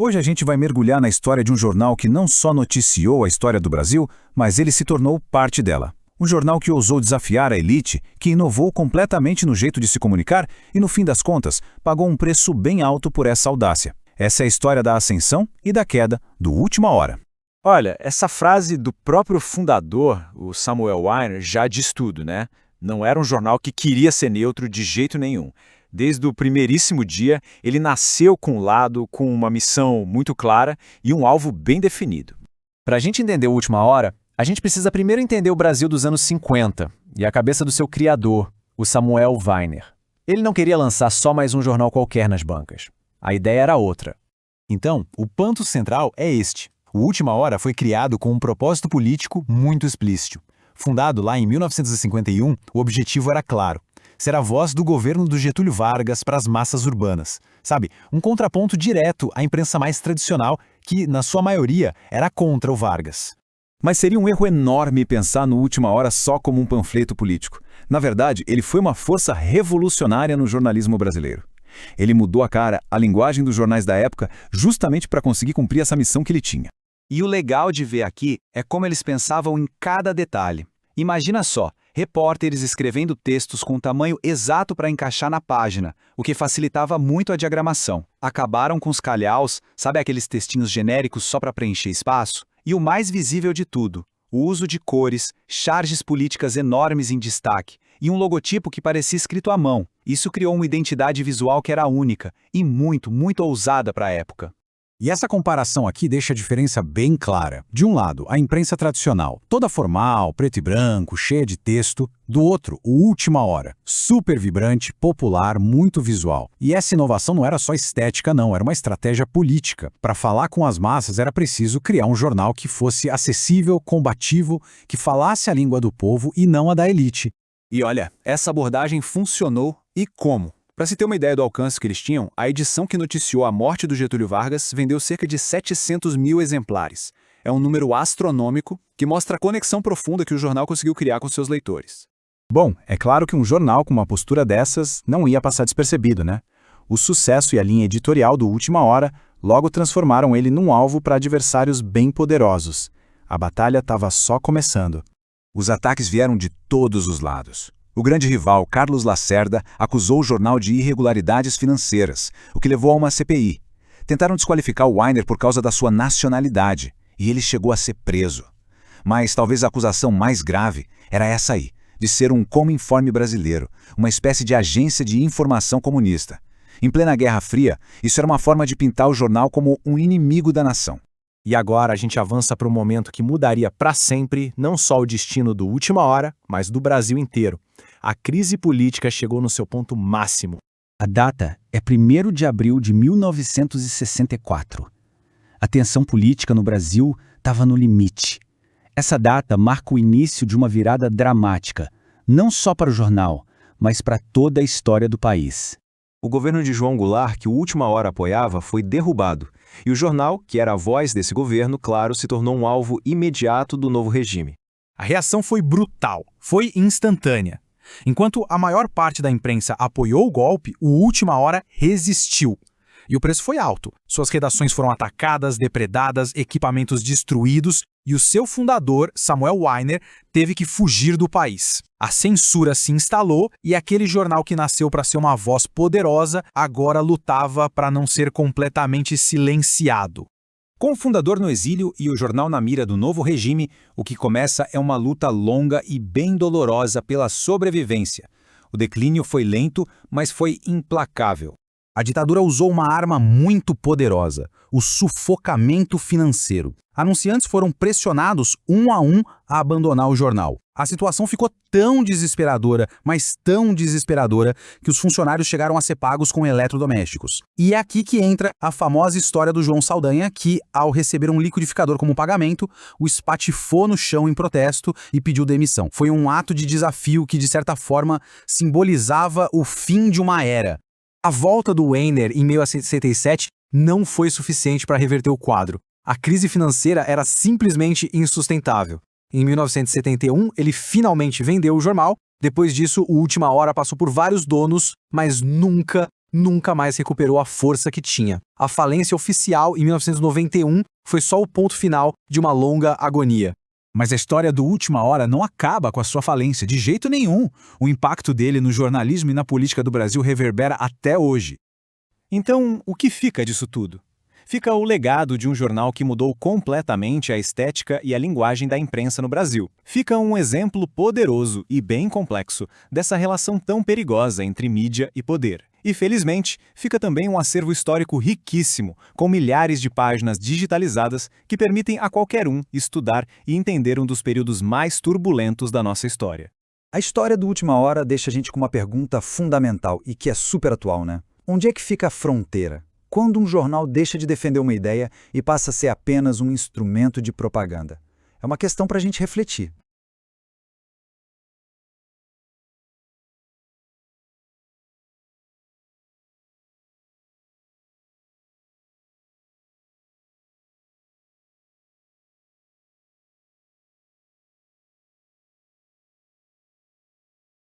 Hoje a gente vai mergulhar na história de um jornal que não só noticiou a história do Brasil, mas ele se tornou parte dela. Um jornal que ousou desafiar a elite, que inovou completamente no jeito de se comunicar e, no fim das contas, pagou um preço bem alto por essa audácia. Essa é a história da ascensão e da queda do Última Hora. Olha, essa frase do próprio fundador, o Samuel Weiner, já diz tudo, né? Não era um jornal que queria ser neutro de jeito nenhum. Desde o primeiríssimo dia, ele nasceu com um lado, com uma missão muito clara e um alvo bem definido. Para a gente entender o Última Hora, a gente precisa primeiro entender o Brasil dos anos 50 e a cabeça do seu criador, o Samuel Weiner. Ele não queria lançar só mais um jornal qualquer nas bancas. A ideia era outra. Então, o ponto central é este. O Última Hora foi criado com um propósito político muito explícito. Fundado lá em 1951, o objetivo era claro: ser a voz do governo do Getúlio Vargas para as massas urbanas. Sabe, um contraponto direto à imprensa mais tradicional, que, na sua maioria, era contra o Vargas. Mas seria um erro enorme pensar no Última Hora só como um panfleto político. Na verdade, ele foi uma força revolucionária no jornalismo brasileiro. Ele mudou a cara, a linguagem dos jornais da época, justamente para conseguir cumprir essa missão que ele tinha. E o legal de ver aqui é como eles pensavam em cada detalhe. Imagina só, repórteres escrevendo textos com o tamanho exato para encaixar na página, o que facilitava muito a diagramação. Acabaram com os calhaus, sabe aqueles textinhos genéricos só para preencher espaço? E o mais visível de tudo, o uso de cores, charges políticas enormes em destaque e um logotipo que parecia escrito à mão. Isso criou uma identidade visual que era única e muito ousada para a época. E essa comparação aqui deixa a diferença bem clara. De um lado, a imprensa tradicional, toda formal, preto e branco, cheia de texto. Do outro, o Última Hora, super vibrante, popular, muito visual. E essa inovação não era só estética não, era uma estratégia política. Para falar com as massas era preciso criar um jornal que fosse acessível, combativo, que falasse a língua do povo e não a da elite. E olha, essa abordagem funcionou e como? Para se ter uma ideia do alcance que eles tinham, a edição que noticiou a morte do Getúlio Vargas vendeu cerca de 700 mil exemplares. É um número astronômico que mostra a conexão profunda que o jornal conseguiu criar com seus leitores. Bom, é claro que um jornal com uma postura dessas não ia passar despercebido, né? O sucesso e a linha editorial do Última Hora logo transformaram ele num alvo para adversários bem poderosos. A batalha estava só começando. Os ataques vieram de todos os lados. O grande rival, Carlos Lacerda, acusou o jornal de irregularidades financeiras, o que levou a uma CPI. Tentaram desqualificar o Weiner por causa da sua nacionalidade, e ele chegou a ser preso. Mas talvez a acusação mais grave era essa aí, de ser um come-informe brasileiro, uma espécie de agência de informação comunista. Em plena Guerra Fria, isso era uma forma de pintar o jornal como um inimigo da nação. E agora a gente avança para um momento que mudaria para sempre não só o destino do Última Hora, mas do Brasil inteiro. A crise política chegou no seu ponto máximo. A data é 1º de abril de 1964. A tensão política no Brasil estava no limite. Essa data marca o início de uma virada dramática, não só para o jornal, mas para toda a história do país. O governo de João Goulart, que o Última Hora apoiava, foi derrubado. E o jornal, que era a voz desse governo, claro, se tornou um alvo imediato do novo regime. A reação foi brutal, foi instantânea. Enquanto a maior parte da imprensa apoiou o golpe, o Última Hora resistiu. E o preço foi alto. Suas redações foram atacadas, depredadas, equipamentos destruídos e o seu fundador, Samuel Weiner, teve que fugir do país. A censura se instalou e aquele jornal que nasceu para ser uma voz poderosa agora lutava para não ser completamente silenciado. Com o fundador no exílio e o jornal na mira do novo regime, o que começa é uma luta longa e bem dolorosa pela sobrevivência. O declínio foi lento, mas foi implacável. A ditadura usou uma arma muito poderosa, o sufocamento financeiro. Anunciantes foram pressionados um a abandonar o jornal. A situação ficou tão desesperadora, mas tão desesperadora, que os funcionários chegaram a ser pagos com eletrodomésticos. E é aqui que entra a famosa história do João Saldanha, que, ao receber um liquidificador como pagamento, o espatifou no chão em protesto e pediu demissão. Foi um ato de desafio que, de certa forma, simbolizava o fim de uma era. A volta do Weiner em 1967 não foi suficiente para reverter o quadro. A crise financeira era simplesmente insustentável. Em 1971, ele finalmente vendeu o jornal. Depois disso, o Última Hora passou por vários donos, mas nunca nunca mais recuperou a força que tinha. A falência oficial em 1991 foi só o ponto final de uma longa agonia. Mas a história do Última Hora não acaba com a sua falência, de jeito nenhum. O impacto dele no jornalismo e na política do Brasil reverbera até hoje. Então, o que fica disso tudo? Fica o legado de um jornal que mudou completamente a estética e a linguagem da imprensa no Brasil. Fica um exemplo poderoso e bem complexo dessa relação tão perigosa entre mídia e poder. E, felizmente, fica também um acervo histórico riquíssimo, com milhares de páginas digitalizadas que permitem a qualquer um estudar e entender um dos períodos mais turbulentos da nossa história. A história do Última Hora deixa a gente com uma pergunta fundamental e que é super atual, né? Onde é que fica a fronteira? Quando um jornal deixa de defender uma ideia e passa a ser apenas um instrumento de propaganda? É uma questão para a gente refletir.